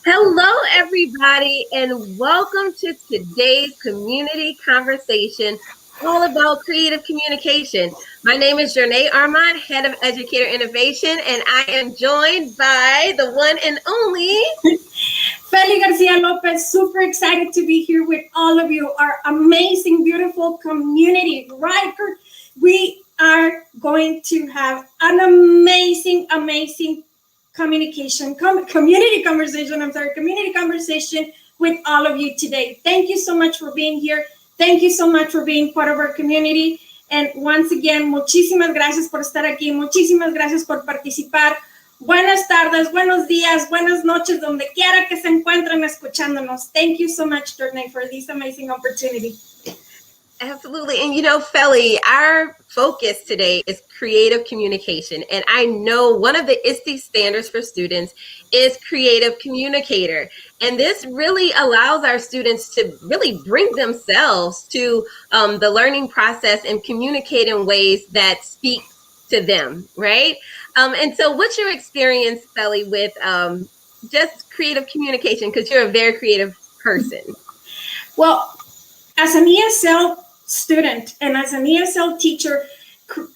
Hello, everybody, and welcome to today's community conversation all about creative communication. My name is Jornea, Armant, Head of Educator Innovation, and I am joined by the one and only Fely, García, López. Super excited to be here with all of you, our amazing, beautiful community, right? We are going to have an amazing community conversation with all of you today. Thank you so much for being here. Thank you so much for being part of our community. And once again, muchísimas gracias por estar aquí. Muchísimas gracias por participar. Buenas tardes, buenos días, buenas noches, donde quiera que se encuentren escuchándonos. Thank you so much, Jornea, for this amazing opportunity. Absolutely. And you know, Fely, our focus today is creative communication. And I know one of the ISTE standards for students is creative communicator. And this really allows our students to really bring themselves to the learning process and communicate in ways that speak to them, right? And so what's your experience, Fely, with just creative communication? Because you're a very creative person. Well, as an ESL student and as an ESL teacher,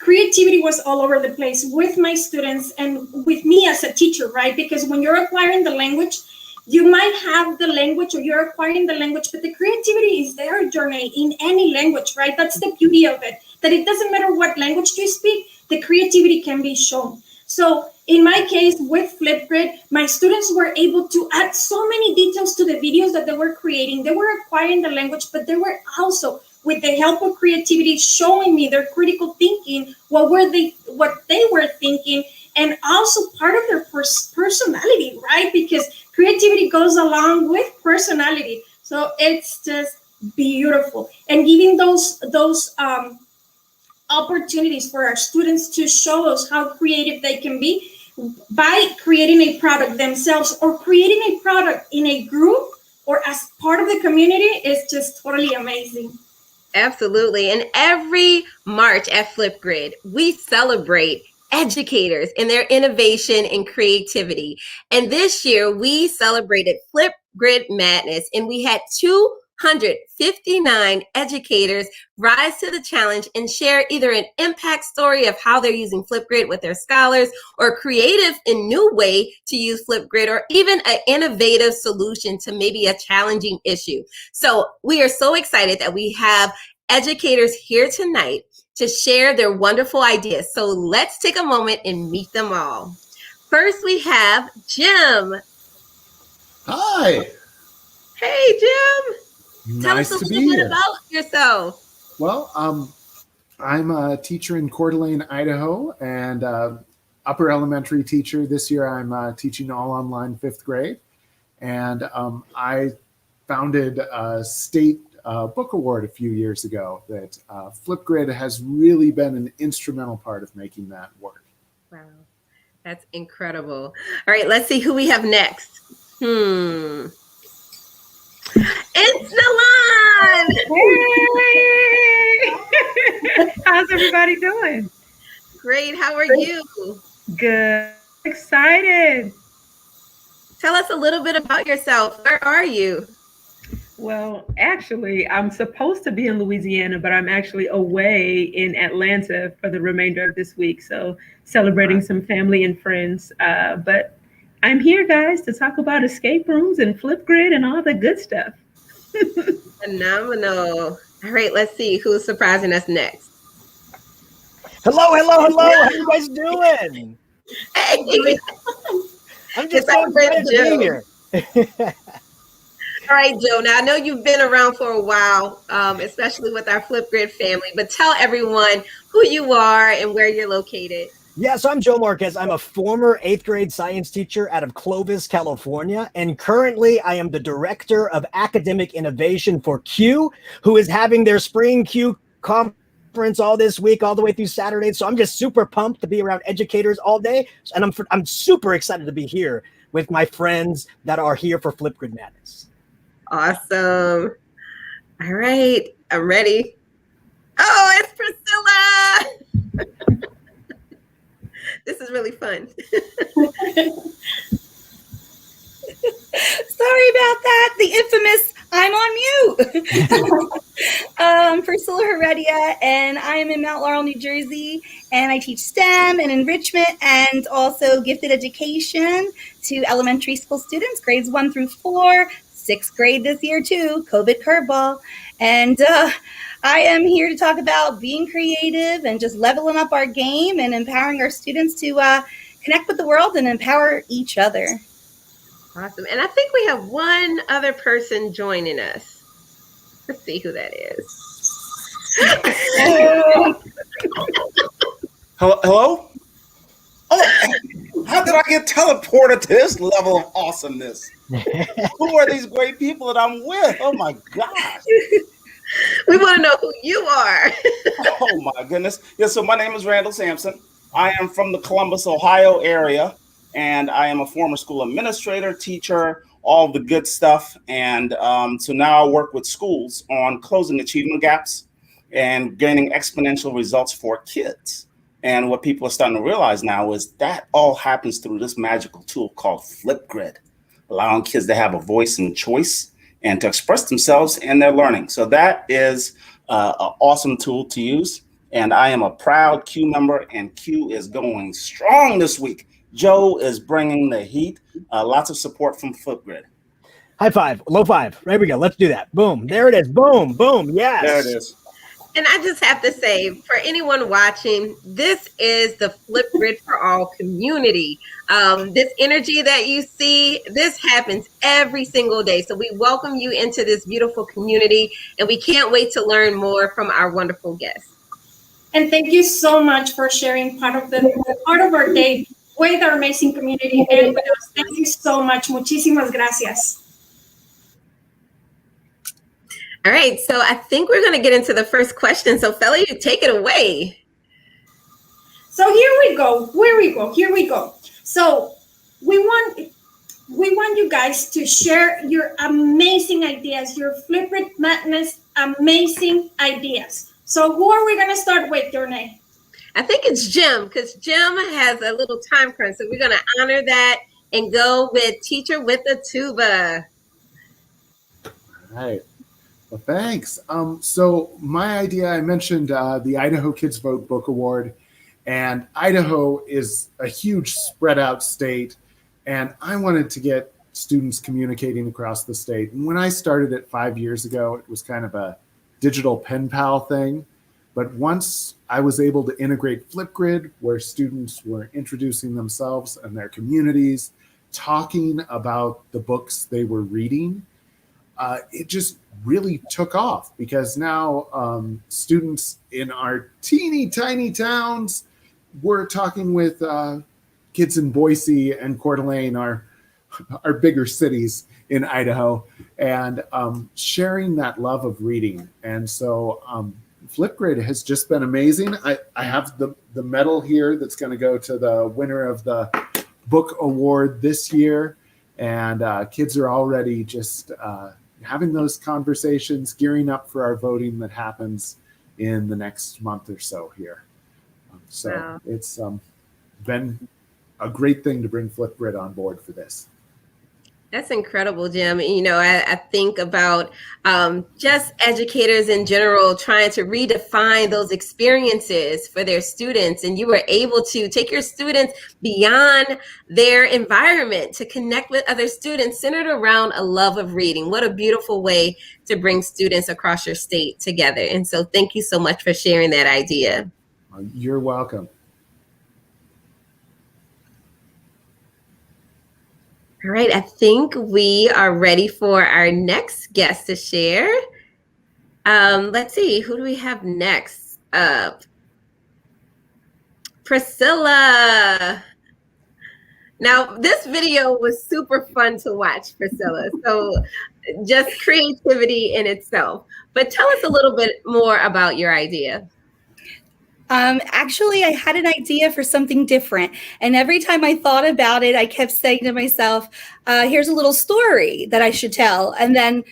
creativity was all over the place with my students and with me as a teacher, right? Because when you're acquiring the language, you might have the language or you're acquiring the language, but the creativity is there, Jornea, in any language, right? That's the beauty of it, that it doesn't matter what language you speak, the creativity can be shown. So in my case with Flipgrid, my students were able to add so many details to the videos that they were creating. They were acquiring the language, but they were also, with the help of creativity, showing me their critical thinking, what they were thinking, and also part of their personality, right? Because creativity goes along with personality. So it's just beautiful. And giving those opportunities for our students to show us how creative they can be by creating a product themselves or creating a product in a group or as part of the community is just totally amazing. Absolutely. And every March at Flipgrid, we celebrate educators and their innovation and creativity. And this year we celebrated Flipgrid Madness, and we had 259 educators rise to the challenge and share either an impact story of how they're using Flipgrid with their scholars, or creative and new way to use Flipgrid, or even an innovative solution to maybe a challenging issue. So we are so excited that we have educators here tonight to share their wonderful ideas. So let's take a moment and meet them all. First, we have Jim. Hi. Hey, Jim. Tell us Nice a to little be bit here. about yourself. Well, I'm a teacher in Coeur d'Alene, Idaho, and upper elementary teacher. This year I'm teaching all online 5th grade. And I founded a state book award a few years ago that Flipgrid has really been an instrumental part of making that work. Wow, that's incredible. All right, let's see who we have next. It's Nelann! Hey! How's everybody doing? Great, how are you? Good. Excited. Tell us a little bit about yourself. Where are you? Well, actually, I'm supposed to be in Louisiana, but I'm actually away in Atlanta for the remainder of this week. So celebrating some family and friends. But I'm here, guys, to talk about escape rooms and Flipgrid and all the good stuff. Phenomenal. All right, let's see who's surprising us next. Hello. How you guys doing? Hey, I'm just so excited to be here. All right, Joe. Now, I know you've been around for a while, especially with our Flipgrid family, but tell everyone who you are and where you're located. Yeah, so I'm Joe Marquez. I'm a former 8th grade science teacher out of Clovis, California. And currently I am the director of academic innovation for Q, who is having their spring Q conference all this week, all the way through Saturday. So I'm just super pumped to be around educators all day. And I'm super excited to be here with my friends that are here for Flipgrid Madness. Awesome. All right, I'm ready. Oh, it's Priscilla. This is really fun. Sorry about that. The infamous I'm on mute. Priscilla Heredia, and I am in Mount Laurel, New Jersey, and I teach STEM and enrichment and also gifted education to elementary school students, grades 1 through 4, 6th grade this year too, COVID curveball. And I am here to talk about being creative and just leveling up our game and empowering our students to connect with the world and empower each other. Awesome. And I think we have one other person joining us. Let's see who that is. Hello? Oh, how did I get teleported to this level of awesomeness? Who are these great people that I'm with? Oh my gosh. We want to know who you are. Oh my goodness. Yeah, so my name is Randall Sampson. I am from the Columbus, Ohio area, and I am a former school administrator, teacher, all the good stuff. And so now I work with schools on closing achievement gaps and gaining exponential results for kids. And what people are starting to realize now is that all happens through this magical tool called Flipgrid, allowing kids to have a voice and choice and to express themselves in their learning. So that is an awesome tool to use. And I am a proud Q member, and Q is going strong this week. Joe is bringing the heat. Lots of support from Flipgrid. High five, low five. There we go. Let's do that. Boom. There it is. Boom, boom. Yes. There it is. And I just have to say, for anyone watching, this is the Flipgrid for All community. This energy that you see, this happens every single day. So we welcome you into this beautiful community, and we can't wait to learn more from our wonderful guests. And thank you so much for sharing part of our day with our amazing community and with us. Thank you so much. Muchísimas gracias. All right, so I think we're going to get into the first question. So, Fely, you take it away. So here we go. Here we go. So we want you guys to share your amazing ideas, your Flipgrid Madness amazing ideas. So who are we going to start with, Jornea? I think it's Jim, because Jim has a little time crunch. So we're going to honor that and go with Teacher with a Tuba. All right. Well, thanks. So my idea, I mentioned the Idaho Kids Vote Book Award, and Idaho is a huge spread out state, and I wanted to get students communicating across the state. And when I started it 5 years ago, it was kind of a digital pen pal thing. But once I was able to integrate Flipgrid, where students were introducing themselves and their communities, talking about the books they were reading, it just really took off, because now students in our teeny tiny towns were talking with kids in Boise and Coeur d'Alene, our bigger cities in Idaho, and sharing that love of reading. And so Flipgrid has just been amazing. I have the medal here that's going to go to the winner of the book award this year, and kids are already just having those conversations, gearing up for our voting that happens in the next month or so here. Wow. It's been a great thing to bring Flipgrid on board for this. That's incredible, Jim. You know, I think about just educators in general trying to redefine those experiences for their students. And you were able to take your students beyond their environment to connect with other students centered around a love of reading. What a beautiful way to bring students across your state together. And so thank you so much for sharing that idea. You're welcome. All right, I think we are ready for our next guest to share. Let's see, who do we have next? Priscilla. Now, this video was super fun to watch, Priscilla. So just creativity in itself. But tell us a little bit more about your idea. Actually, I had an idea for something different. And every time I thought about it, I kept saying to myself, here's a little story that I should tell. And then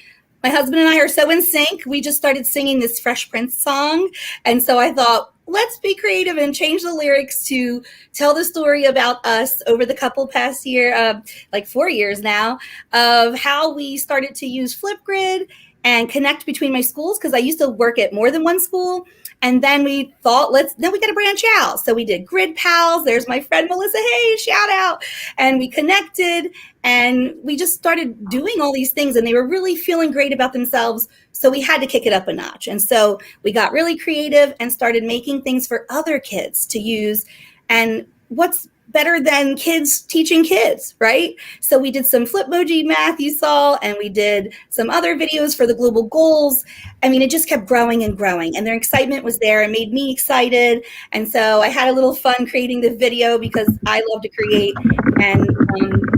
my husband and I are so in sync. We just started singing this Fresh Prince song. And so I thought, let's be creative and change the lyrics to tell the story about us over the couple past year, like 4 years now, of how we started to use Flipgrid and connect between my schools, because I used to work at more than one school. And then we thought, then we got to branch out. So we did Grid Pals. There's my friend Melissa. Hey, shout out. And we connected and we just started doing all these things, and they were really feeling great about themselves. So we had to kick it up a notch. And so we got really creative and started making things for other kids to use. And what's better than kids teaching kids, right? So we did some Flipmoji math you saw, and we did some other videos for the global goals. I mean, it just kept growing and growing, and their excitement was there. It made me excited. And so I had a little fun creating the video because I love to create. And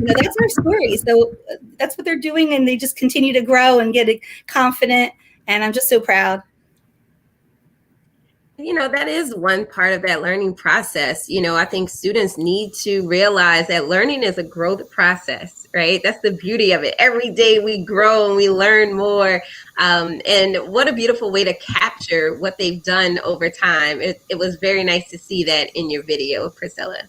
that's our story. So that's what they're doing, and they just continue to grow and get confident. And I'm just so proud. That is one part of that learning process. I think students need to realize that learning is a growth process, right? That's the beauty of it. Every day we grow and we learn more. And what a beautiful way to capture what they've done over time. It was very nice to see that in your video, Priscilla.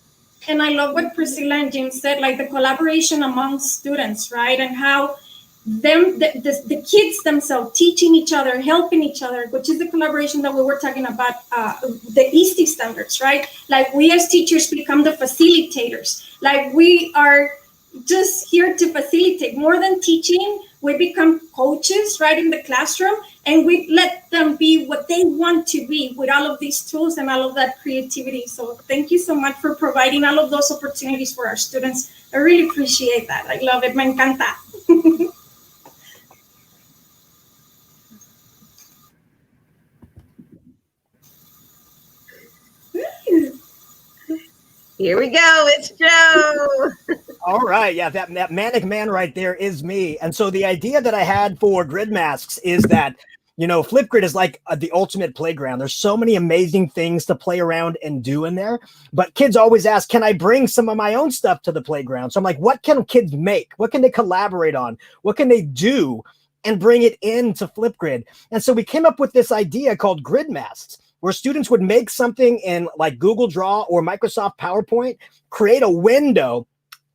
And I love what Priscilla and Jim said, like the collaboration among students, right? And how the kids themselves teaching each other, helping each other, which is the collaboration that we were talking about, the ISTE standards, right? Like we as teachers become the facilitators. Like we are just here to facilitate. More than teaching, we become coaches, right, in the classroom, and we let them be what they want to be with all of these tools and all of that creativity. So thank you so much for providing all of those opportunities for our students. I really appreciate that. I love it. Me encanta. Here we go. It's Joe. All right. Yeah, that manic man right there is me. And so the idea that I had for grid masks is that, Flipgrid is like the ultimate playground. There's so many amazing things to play around and do in there. But kids always ask, can I bring some of my own stuff to the playground? So I'm like, what can kids make? What can they collaborate on? What can they do and bring it into Flipgrid? And so we came up with this idea called grid masks, where students would make something in like Google Draw or Microsoft PowerPoint, create a window,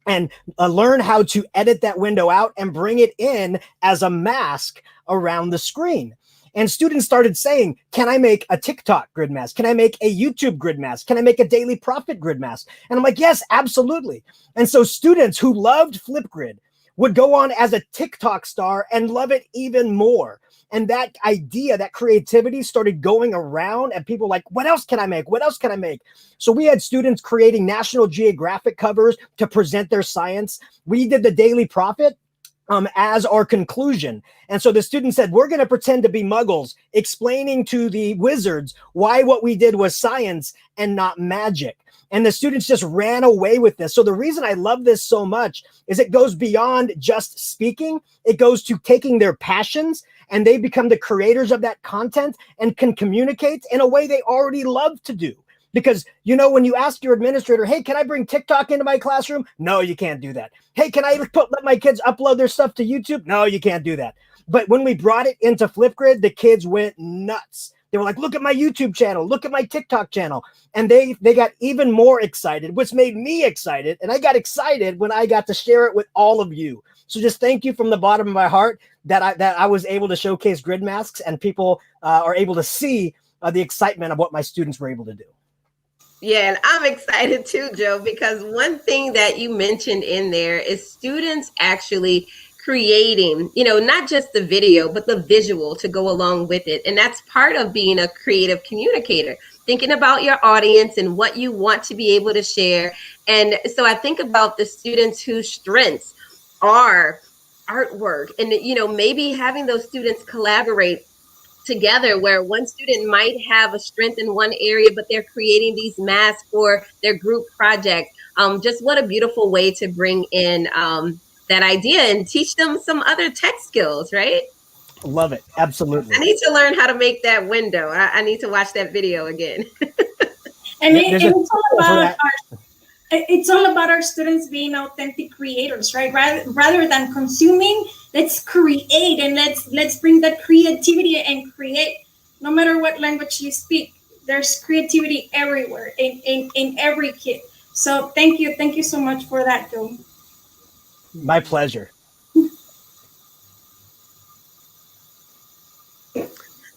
and learn how to edit that window out and bring it in as a mask around the screen. And students started saying, can I make a TikTok grid mask? Can I make a YouTube grid mask? Can I make a Daily Profit grid mask? And I'm like, yes, absolutely. And so students who loved Flipgrid would go on as a TikTok star and love it even more. And that idea, that creativity started going around, and people were like, what else can I make? What else can I make? So we had students creating National Geographic covers to present their science. We did the Daily Prophet as our conclusion. And so the student said, we're going to pretend to be muggles, explaining to the wizards why what we did was science and not magic. And the students just ran away with this. So the reason I love this so much is it goes beyond just speaking. It goes to taking their passions, and they become the creators of that content and can communicate in a way they already love to do. Because, when you ask your administrator, hey, can I bring TikTok into my classroom? No, you can't do that. Hey, can I let my kids upload their stuff to YouTube? No, you can't do that. But when we brought it into Flipgrid, the kids went nuts. They were like, look at my YouTube channel, look at my TikTok channel. And they got even more excited, which made me excited. And I got excited when I got to share it with all of you. So just thank you from the bottom of my heart that I was able to showcase grid masks, and people are able to see the excitement of what my students were able to do. Yeah, and I'm excited too, Joe, because one thing that you mentioned in there is students actually creating, not just the video, but the visual to go along with it. And that's part of being a creative communicator, thinking about your audience and what you want to be able to share. And so I think about the students whose strengths are artwork, and, maybe having those students collaborate together, where one student might have a strength in one area, but they're creating these masks for their group project. Just what a beautiful way to bring in that idea and teach them some other tech skills, right? Love it. Absolutely. I need to learn how to make that window. I need to watch that video again. And it's all about our students being authentic creators, right? Rather than consuming, let's create, and let's bring that creativity and create. No matter what language you speak, There's creativity everywhere in every kid. So thank you so much for that, Joe. My pleasure.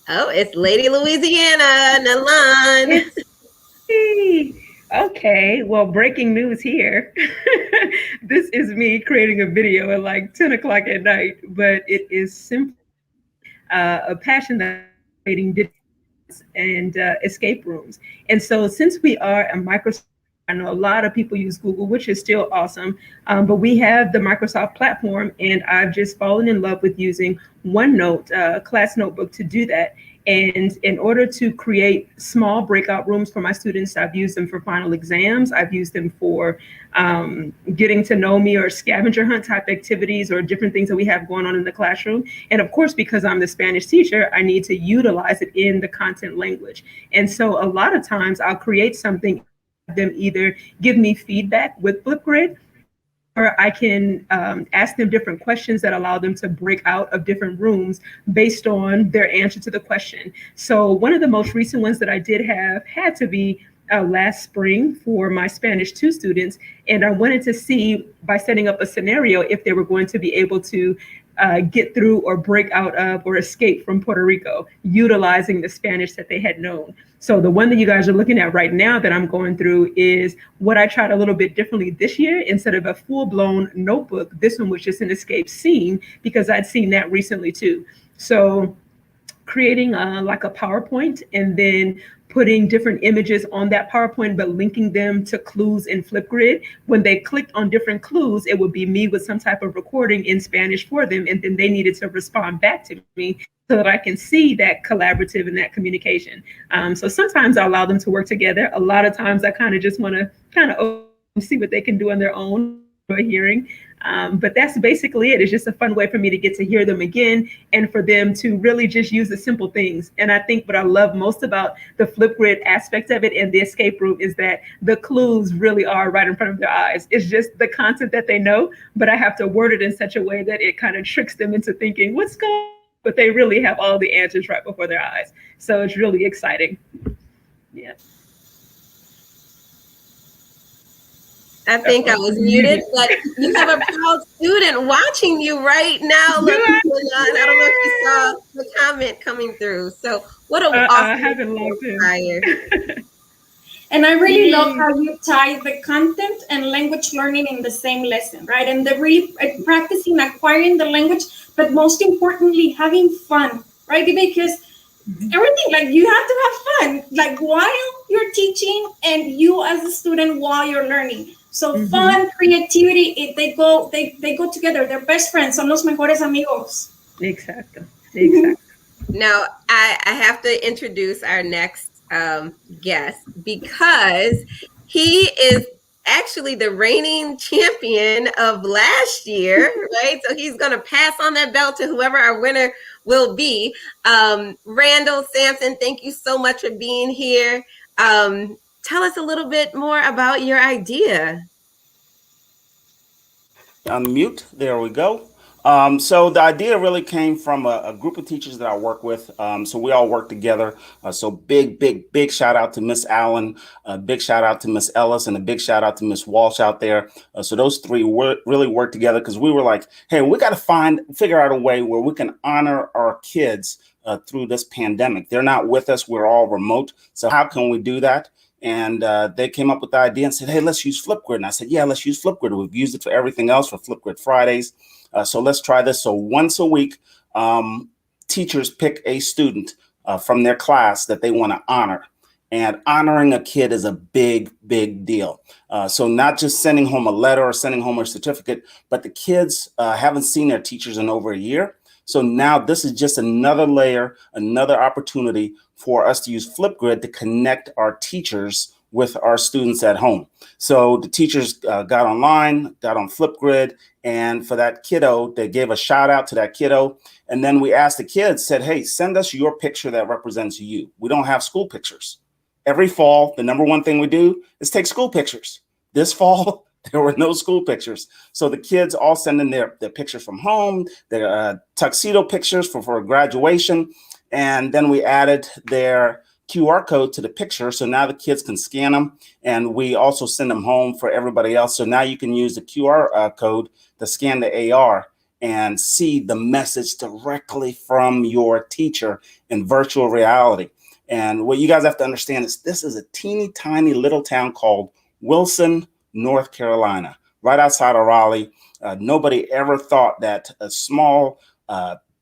Oh, it's Lady Louisiana, Nelann. Hey, okay, well, breaking news here. This is me creating a video at like 10 o'clock at night, but it is simply a passion that I'm creating and escape rooms. And so since we are a Microsoft, I know a lot of people use Google, which is still awesome, but we have the Microsoft platform, and I've just fallen in love with using OneNote, class notebook, to do that. And in order to create small breakout rooms for my students, I've used them for final exams. I've used them for getting to know me or scavenger hunt type activities or different things that we have going on in the classroom. And of course, because I'm the Spanish teacher, I need to utilize it in the content language. And so a lot of times I'll create something, them either give me feedback with Flipgrid, or I can ask them different questions that allow them to break out of different rooms based on their answer to the question. So one of the most recent ones that I did have had to be last spring for my Spanish 2 students. And I wanted to see, by setting up a scenario, if they were going to be able to get through or break out of or escape from Puerto Rico, utilizing the Spanish that they had known. So the one that you guys are looking at right now that I'm going through is what I tried a little bit differently this year. Instead of a full-blown notebook, this one was just an escape scene, because I'd seen that recently too. So creating like a PowerPoint and then putting different images on that PowerPoint, but linking them to clues in Flipgrid. When they clicked on different clues, it would be me with some type of recording in Spanish for them, and then they needed to respond back to me so that I can see that collaborative and that communication. So sometimes I allow them to work together. A lot of times I kind of just want to see what they can do on their own, hearing. But that's basically it. It's just a fun way for me to get to hear them again, and for them to really just use the simple things. And I think what I love most about the Flipgrid aspect of it and the escape room is that the clues really are right in front of their eyes. It's just the content that they know, but I have to word it in such a way that it kind of tricks them into thinking, what's going on? But they really have all the answers right before their eyes. So it's really exciting. Yeah. I think I was muted, but you have a proud student watching you right now. Look, I don't know if you saw the comment coming through. So what a awesome I haven't logged in. And I really love how you tie the content and language learning in the same lesson, right? And they're really practicing acquiring the language, but most importantly, having fun, right? Because everything, like, you have to have fun, like while you're teaching and you as a student while you're learning. So fun, creativity, they go together. They're best friends. Son los mejores amigos. Exactly. Now, I have to introduce our next guest, because he is actually the reigning champion of last year, right? So he's going to pass on that belt to whoever our winner will be. Randall Sampson, thank you so much for being here. Tell us a little bit more about your idea. Unmute. There we go. So the idea really came from a group of teachers that I work with. So we all work together. So big shout out to Miss Allen, a big shout out to Miss Ellis, and a big shout out to Miss Walsh out there. So those three really work together, because we were like, hey, we got to figure out a way where we can honor our kids through this pandemic. They're not with us. We're all remote. So how can we do that? And they came up with the idea and said, hey, let's use Flipgrid. And I said, yeah, let's use Flipgrid. We've used it for everything else, for Flipgrid Fridays. So let's try this. So once a week, teachers pick a student from their class that they want to honor. And honoring a kid is a big deal. So not just sending home a letter or sending home a certificate, but the kids haven't seen their teachers in over a year. So now this is just another layer, another opportunity for us to use Flipgrid to connect our teachers with our students at home. So the teachers got online, got on Flipgrid, and for that kiddo, they gave a shout out to that kiddo. And then we asked the kids, said, hey, send us your picture that represents you. We don't have school pictures. Every fall, the number one thing we do is take school pictures. This fall, there were no school pictures. So the kids all send in their pictures from home, their tuxedo pictures for graduation. And then we added their QR code to the picture. So now the kids can scan them, and we also send them home for everybody else. So now you can use the QR code to scan the AR and see the message directly from your teacher in virtual reality. And what you guys have to understand is this is a teeny tiny little town called Wilson, North Carolina, right outside of Raleigh. Nobody ever thought that a small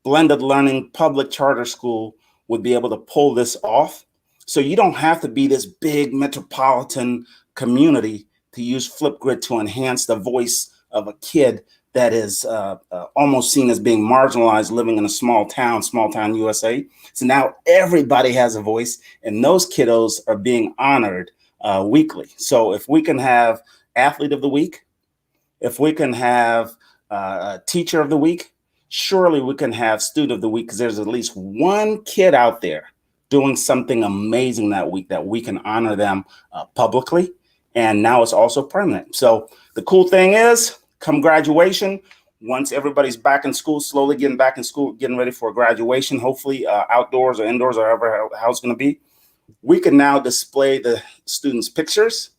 blended learning public charter school would be able to pull this off. So you don't have to be this big metropolitan community to use Flipgrid to enhance the voice of a kid that is almost seen as being marginalized living in a small town USA. So now everybody has a voice, and those kiddos are being honored weekly. So if we can have athlete of the week, if we can have teacher of the week, surely we can have student of the week, because there's at least one kid out there doing something amazing that week that we can honor them publicly. And now it's also permanent. So the cool thing is, come graduation, once everybody's back in school, slowly getting back in school, getting ready for graduation, hopefully outdoors or indoors or how it's going to be, we can now display the students' pictures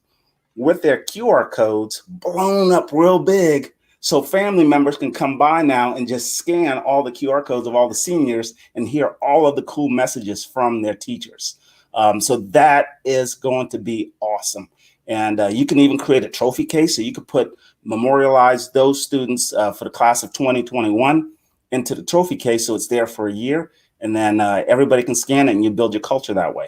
with their QR codes blown up real big, so family members can come by now and just scan all the QR codes of all the seniors and hear all of the cool messages from their teachers. So that is going to be awesome. And you can even create a trophy case, so you could memorialize those students for the class of 2021 into the trophy case, so it's there for a year, and then everybody can scan it, and you build your culture that way.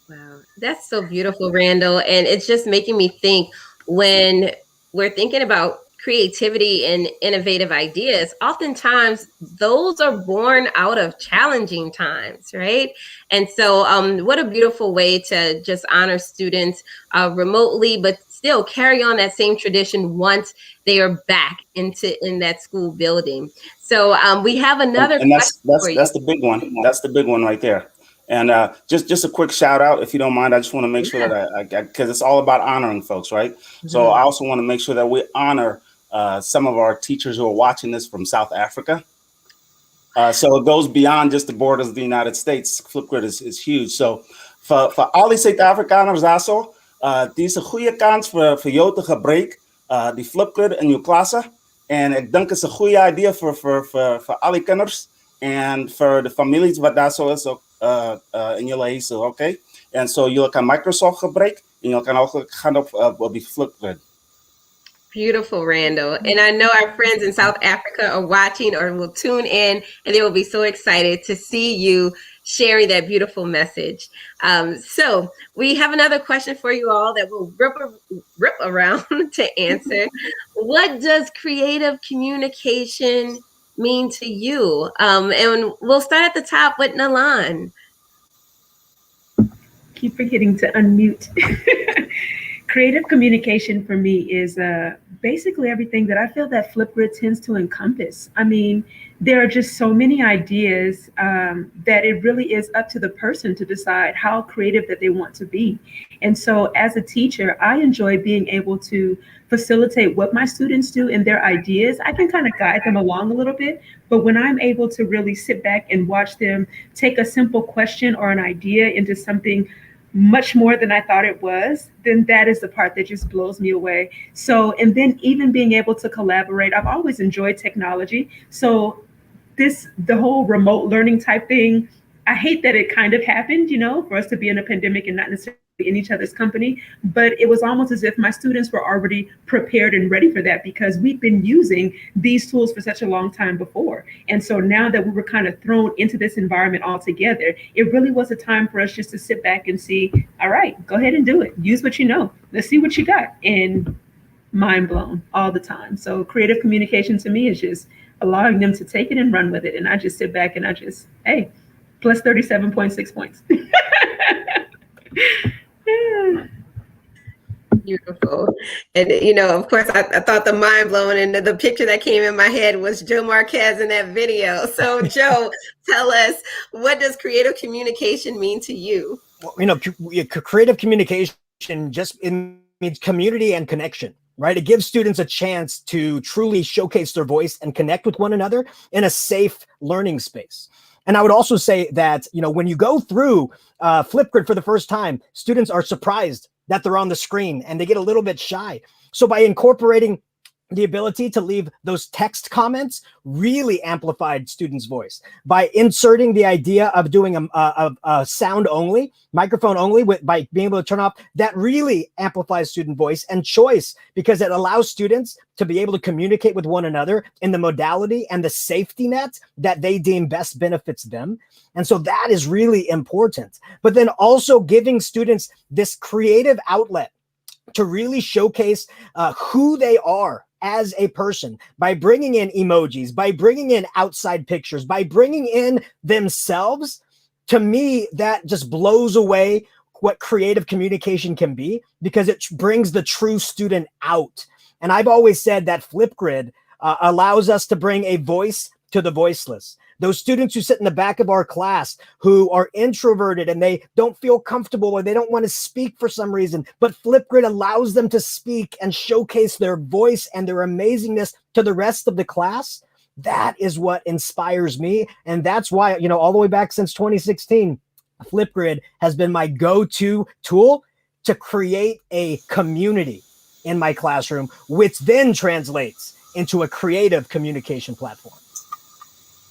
Wow, that's so beautiful, Randall. And it's just making me think, when we're thinking about creativity and innovative ideas, oftentimes those are born out of challenging times, right? And so what a beautiful way to just honor students remotely, but still carry on that same tradition once they are back in that school building. So we have another question for you. That's the big one. That's the big one right there. And just a quick shout out, if you don't mind. I just want to make sure that I because it's all about honoring folks, right? Mm-hmm. So I also want to make sure that we honor some of our teachers who are watching this from South Africa. So it goes beyond just the borders of the United States. Flipgrid is huge. So for al die Suid-Afrikaners daarso, die is 'n goeie kans vir jou te gebruik die Flipgrid in jou klasse. En ek dink is 'n goeie idee vir al die kinders en vir die families wat daarso is ook in julle huise, okay? En so julle kan Microsoft gebruik en julle kan ook gaan op die Flipgrid. Beautiful, Randall. And I know our friends in South Africa are watching or will tune in, and they will be so excited to see you sharing that beautiful message. So we have another question for you all that we'll rip around to answer. What does creative communication mean to you? And we'll start at the top with Nelann. Keep forgetting to unmute. Creative communication for me is basically everything that I feel that Flipgrid tends to encompass. I mean, there are just so many ideas that it really is up to the person to decide how creative that they want to be. And so as a teacher, I enjoy being able to facilitate what my students do and their ideas. I can kind of guide them along a little bit, but when I'm able to really sit back and watch them take a simple question or an idea into something much more than I thought it was, then that is the part that just blows me away. So, and then even being able to collaborate, I've always enjoyed technology. So the whole remote learning type thing, I hate that it kind of happened, for us to be in a pandemic and not necessarily in each other's company, but it was almost as if my students were already prepared and ready for that because we've been using these tools for such a long time before. And so now that we were kind of thrown into this environment all together, it really was a time for us just to sit back and see, all right, go ahead and do it. Use what you know. Let's see what you got. And mind blown all the time. So creative communication to me is just allowing them to take it and run with it. And I just sit back and I just, hey, plus 37.6 points. Beautiful. And, of course, I thought the mind blowing and the picture that came in my head was Joe Marquez in that video. So, Joe, tell us, what does creative communication mean to you? Well, creative communication just means community and connection, right? It gives students a chance to truly showcase their voice and connect with one another in a safe learning space. And I would also say that, when you go through Flipgrid for the first time, students are surprised that they're on the screen and they get a little bit shy. So by incorporating the ability to leave those text comments really amplified students' voice. By inserting the idea of doing a sound only, microphone only, by being able to turn off, that really amplifies student voice and choice, because it allows students to be able to communicate with one another in the modality and the safety net that they deem best benefits them. And so that is really important. But then also giving students this creative outlet to really showcase who they are as a person by bringing in emojis, by bringing in outside pictures, by bringing in themselves. To me, that just blows away what creative communication can be, because it brings the true student out. And I've always said that Flipgrid allows us to bring a voice to the voiceless. Those students who sit in the back of our class who are introverted and they don't feel comfortable or they don't want to speak for some reason, but Flipgrid allows them to speak and showcase their voice and their amazingness to the rest of the class. That is what inspires me. And that's why, all the way back since 2016, Flipgrid has been my go-to tool to create a community in my classroom, which then translates into a creative communication platform.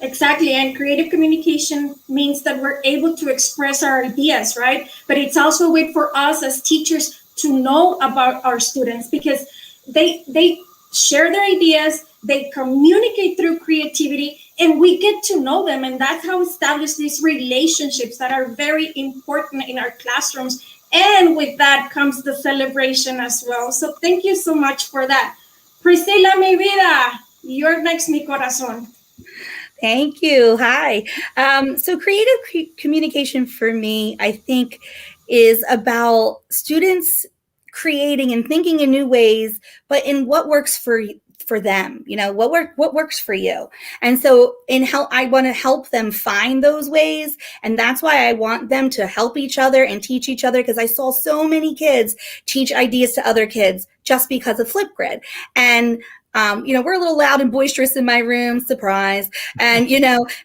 Exactly. And creative communication means that we're able to express our ideas, right? But it's also a way for us as teachers to know about our students, because they share their ideas, they communicate through creativity, and we get to know them. And that's how we establish these relationships that are very important in our classrooms. And with that comes the celebration as well. So thank you so much for that. Priscilla, mi vida, you're next, mi corazón. Thank you. Hi. So creative communication for me, I think, is about students creating and thinking in new ways, but in what works for them, what works for you. And so I want to help them find those ways. And that's why I want them to help each other and teach each other, because I saw so many kids teach ideas to other kids just because of Flipgrid. And we're a little loud and boisterous in my room, surprise. And,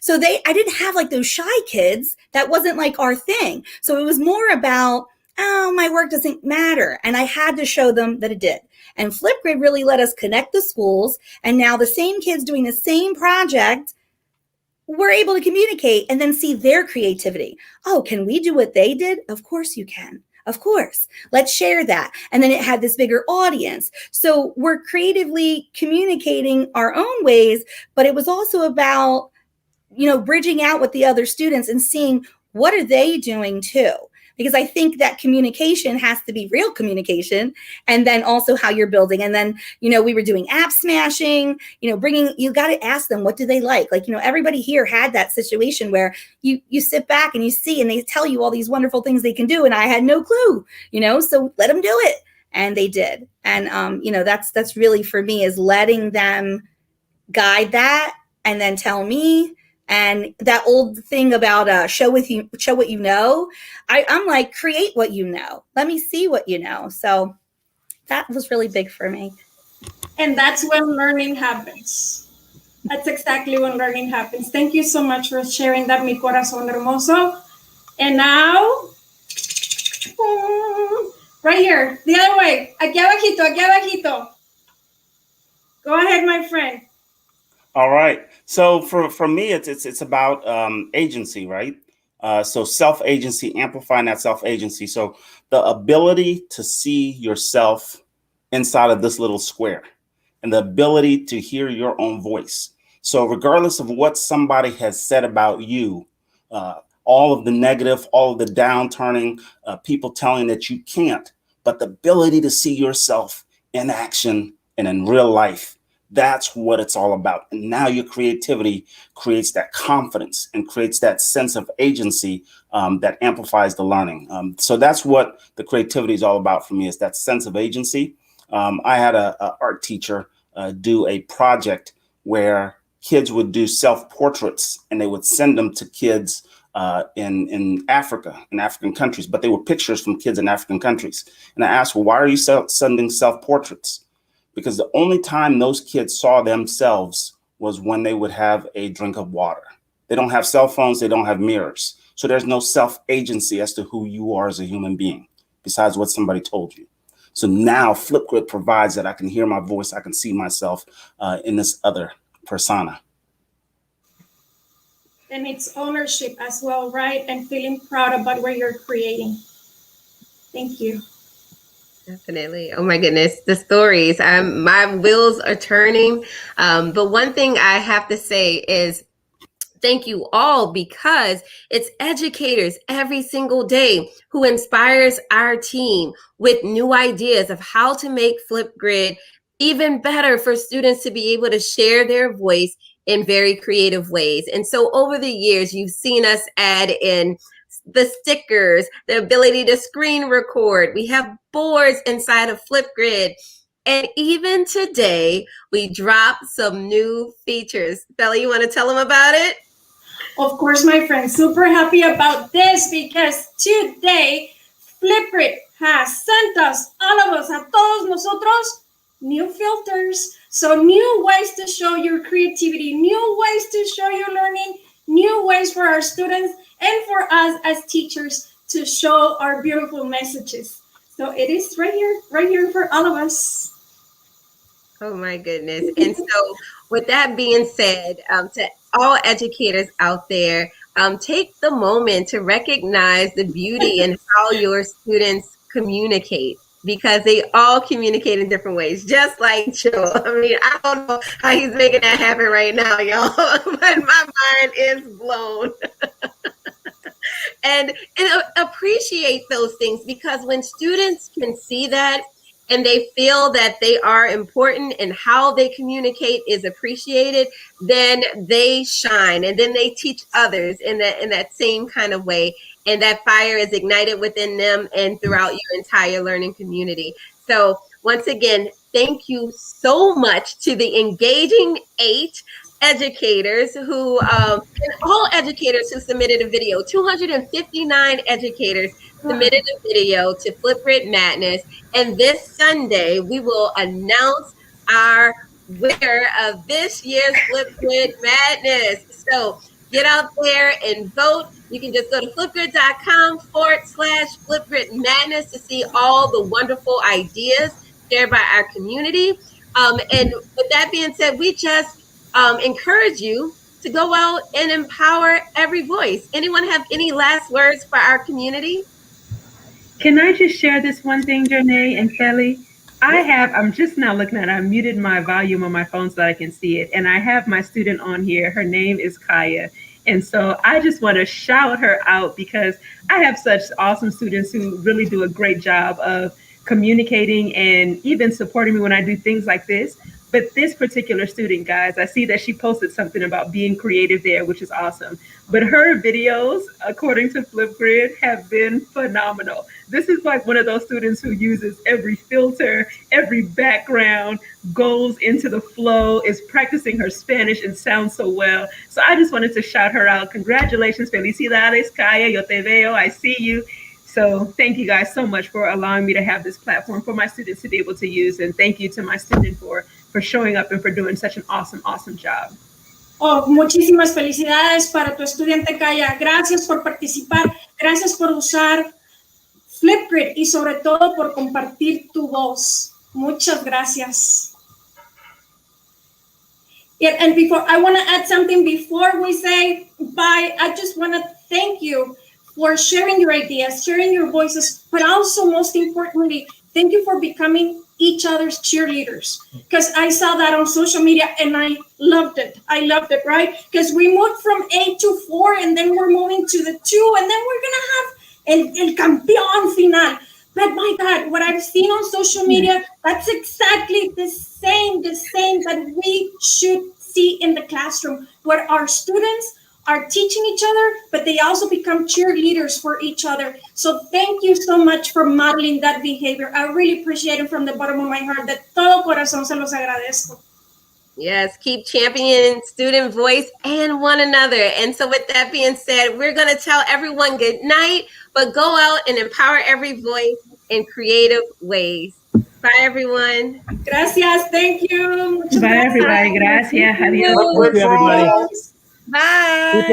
so I didn't have like those shy kids. That wasn't like our thing. So it was more about, my work doesn't matter. And I had to show them that it did. And Flipgrid really let us connect the schools. And now the same kids doing the same project, we're able to communicate and then see their creativity. Oh, can we do what they did? Of course you can. Of course, let's share that. And then it had this bigger audience. So we're creatively communicating our own ways, but it was also about, bridging out with the other students and seeing what are they doing too. Because I think that communication has to be real communication, and then also how you're building. And then, we were doing app smashing, you got to ask them, what do they like? Like, everybody here had that situation where you sit back and you see, and they tell you all these wonderful things they can do. And I had no clue, so let them do it. And they did. And, that's really for me, is letting them guide that and then tell me. And that old thing about show what you know, I'm like, create what you know. Let me see what you know. So that was really big for me. And that's when learning happens. That's exactly when learning happens. Thank you so much for sharing that, mi corazón hermoso. And now, right here, the other way. Aquí abajito. Go ahead, my friend. All right. So for me, it's about agency, right? So self-agency, amplifying that self-agency. So the ability to see yourself inside of this little square, and the ability to hear your own voice. So regardless of what somebody has said about you, all of the negative, all of the downturning, people telling that you can't, but the ability to see yourself in action and in real life. That's what it's all about. And now your creativity creates that confidence and creates that sense of agency that amplifies the learning. So that's what the creativity is all about for me, is that sense of agency. I had an art teacher do a project where kids would do self-portraits, and they would send them to kids in Africa, in African countries, but they were pictures from kids in African countries. And I asked, well, why are you sending self-portraits? Because the only time those kids saw themselves was when they would have a drink of water. They don't have cell phones. They don't have mirrors. So there's no self-agency as to who you are as a human being, besides what somebody told you. So now Flipgrid provides that I can hear my voice. I can see myself in this other persona. And it's ownership as well, right? And feeling proud about what you're creating. Thank you. Definitely. Oh my goodness, the stories. My wheels are turning. But one thing I have to say is thank you all, because it's educators every single day who inspires our team with new ideas of how to make Flipgrid even better for students to be able to share their voice in very creative ways. And so over the years, you've seen us add in the stickers, the ability to screen record. We have boards inside of Flipgrid. And even today, we dropped some new features. Fely, you want to tell them about it? Of course, my friend, super happy about this because today Flipgrid has sent us, all of us, a todos nosotros, new filters. So new ways to show your creativity, new ways to show your learning, new ways for our students and for us as teachers to show our beautiful messages. So it is right here for all of us. Oh my goodness. And so with that being said, to all educators out there, take the moment to recognize the beauty in how your students communicate, because they all communicate in different ways, just like Joe. I mean, I don't know how he's making that happen right now, y'all, but my mind is blown. And appreciate those things, because when students can see that and they feel that they are important and how they communicate is appreciated, then they shine, and then they teach others in that same kind of way. And that fire is ignited within them and throughout your entire learning community. So once again, thank you so much to the engaging 8 educators who, and all educators who submitted a video. 259 educators submitted a video to Flipgrid Madness. And this Sunday, we will announce our winner of this year's Flipgrid Madness. So get out there and vote. You can just go to flipgrid.com/Flipgrid Madness to see all the wonderful ideas shared by our community. And with that being said, we just encourage you to go out and empower every voice. Anyone have any last words for our community? Can I just share this one thing, Jornea and Fely? I'm just now looking at it. I muted my volume on my phone so that I can see it. And I have my student on here. Her name is Kaya. And so I just want to shout her out because I have such awesome students who really do a great job of communicating and even supporting me when I do things like this. But this particular student, guys, I see that she posted something about being creative there, which is awesome. But her videos, according to Flipgrid, have been phenomenal. This is like one of those students who uses every filter, every background, goes into the flow, is practicing her Spanish and sounds so well. So I just wanted to shout her out. Congratulations, felicidades, Kaya, yo te veo, I see you. So thank you guys so much for allowing me to have this platform for my students to be able to use. And thank you to my student for showing up and for doing such an awesome, awesome job. Oh, muchísimas felicidades para tu estudiante Kaya. Gracias por participar. Gracias por usar Flipgrid y sobre todo por compartir tu voz. Muchas gracias. Yeah, and before I want to add something before we say bye, I just want to thank you for sharing your ideas, sharing your voices, but also most importantly, thank you for becoming each other's cheerleaders. Because I saw that on social media and I loved it. Right? Because we moved from 8 to 4 and then we're moving to the 2 and then we're gonna have el campeón final. But my God, what I've seen on social media, that's exactly the same that we should see in the classroom, where our students are teaching each other, but they also become cheerleaders for each other. So thank you so much for modeling that behavior. I really appreciate it from the bottom of my heart. De todo corazón se los agradezco. Yes, keep championing student voice and one another. And so with that being said, we're going to tell everyone good night, but go out and empower every voice in creative ways. Bye, everyone. Gracias. Thank you. Bye, everybody. Gracias. Adios. Thank you, everybody. Bye.